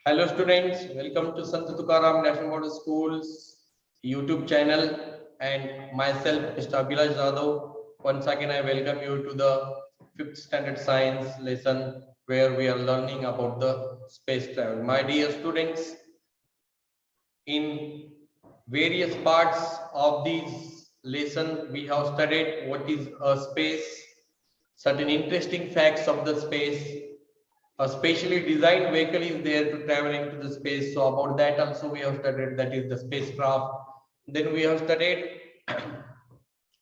Hello students, welcome to Sant Tukaram National Model School's YouTube channel and myself Mr. Abhilash Jadhav. Once again I welcome you to the 5th standard science lesson where we are learning about the space travel. My dear students, in various parts of this lesson we have studied what is a space, certain interesting facts of the space. A specially designed vehicle is there to travel into the space. So about that also we have studied, that is the spacecraft. Then we have studied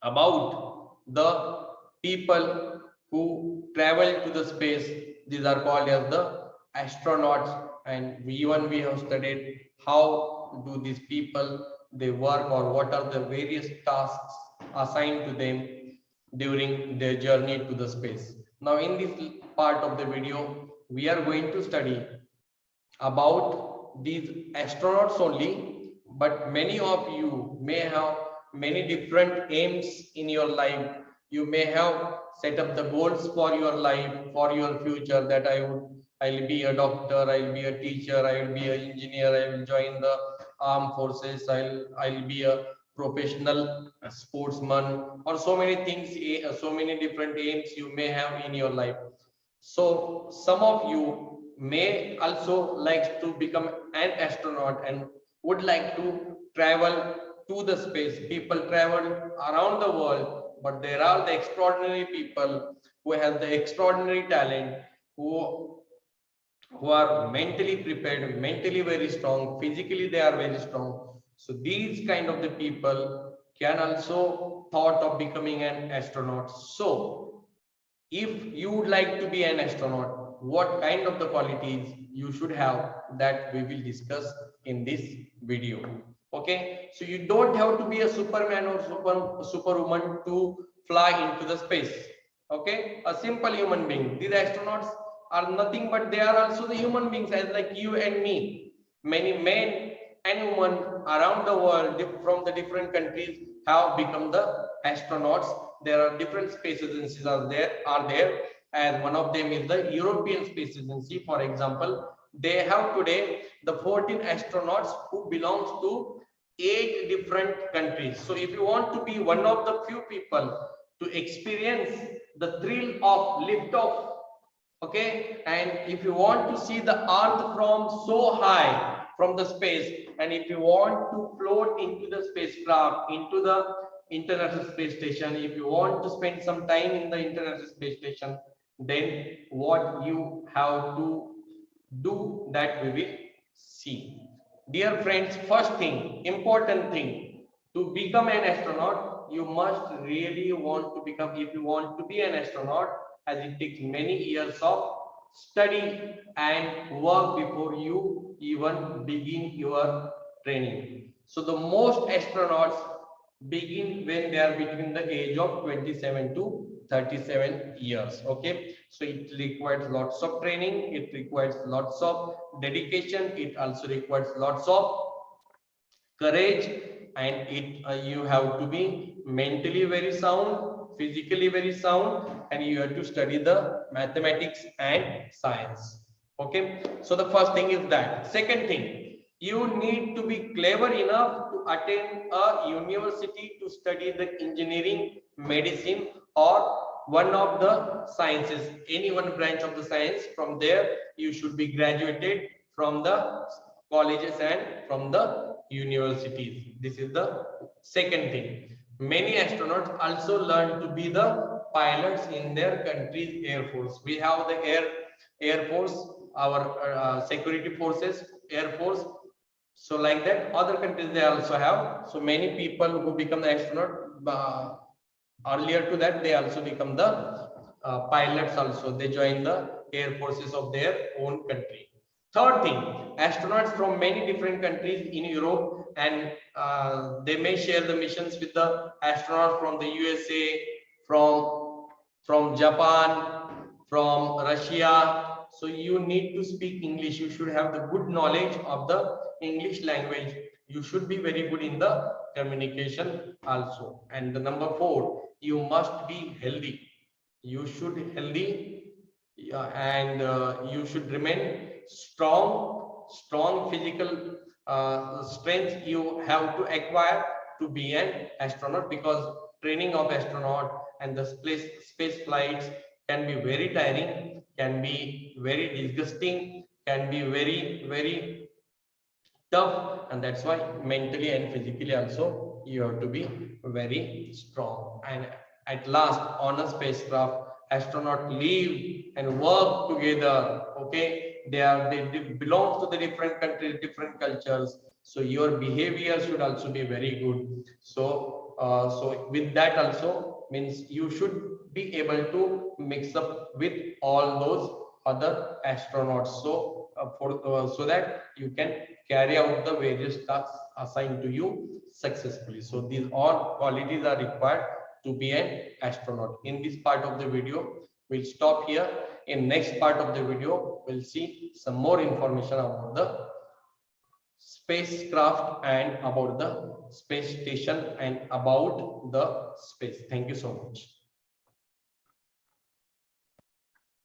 about the people who travel to the space. These are called as the astronauts. And we have studied how do these people they work, or what are the various tasks assigned to them during their journey to the space. Now in this part of the video we are going to study about these astronauts only, but many of you may have many different aims in your life. You may have set up the goals for your life, for your future, that I'll be a doctor, I'll be a teacher, I will be an engineer, I will join the armed forces, I'll be a professional sportsman, or so many things, so many different aims you may have in your life. So some of you may also like to become an astronaut and would like to travel to the space. People travel around the world, but there are the extraordinary people who have the extraordinary talent, who are mentally prepared, mentally very strong, physically they are very strong. So these kind of the people can also thought of becoming an astronaut. So if you would like to be an astronaut, what kind of the qualities you should have, that we will discuss in this video. Okay, so you don't have to be a superman or superwoman to fly into the space. Okay, a simple human being. These astronauts are nothing but they are also the human beings as like you and me. Many men and women around the world from the different countries have become the astronauts. There are different space agencies are there, and one of them is the European Space Agency. For example, they have today the 14 astronauts who belongs to 8 different countries. So if you want to be one of the few people to experience the thrill of liftoff, okay, and if you want to see the earth from so high from the space, and if you want to float into the spacecraft into the international space station, if you want to spend some time in the international space station, then what you have to do, that we will see. Dear friends, first thing, important thing, to become an astronaut you must really want to become. If you want to be an astronaut, as it takes many years of study and work before you even begin your training. So the most astronauts begin when they are between the age of 27 to 37 years. Okay, so it requires lots of training, it requires lots of dedication, it also requires lots of courage, and you have to be mentally very sound, physically very sound, and you have to study the mathematics and science. Okay, so the first thing is that. Second thing, you need to be clever enough to attend a university to study the engineering, medicine, or one of the sciences, any one branch of the science. From there you should be graduated from the colleges and from the universities. This is the second thing. Many astronauts also learn to be the pilots in their country's air force. We have the air force, our security forces, air force. So like that, other countries they also have. So many people who become the astronaut, earlier to that they also become the pilots also. They join the air forces of their own country. Third thing, astronauts from many different countries in Europe, and they may share the missions with the astronauts from the USA, from Japan, from Russia. So you need to speak English. You should have the good knowledge of the English language. You should be very good in the communication also. And the number 4, you must be healthy. You should healthy, and you should remain strong, strong physical strength you have to acquire to be an astronaut, because training of astronaut and the space flights can be very tiring, can be very disgusting, can be very tough, and that's why mentally and physically also you have to be very strong. And at last, on a spacecraft, astronaut live and work together. Okay, they belong to the different countries, different cultures, so your behavior should also be very good. So with that also means you should be able to mix up with all those other astronauts, so that you can carry out the various tasks assigned to you successfully. So these all qualities are required to be an astronaut. In this part of the video, we'll stop here. In next part of the video, we'll see some more information about the spacecraft and about the space station and about the space. Thank you so much.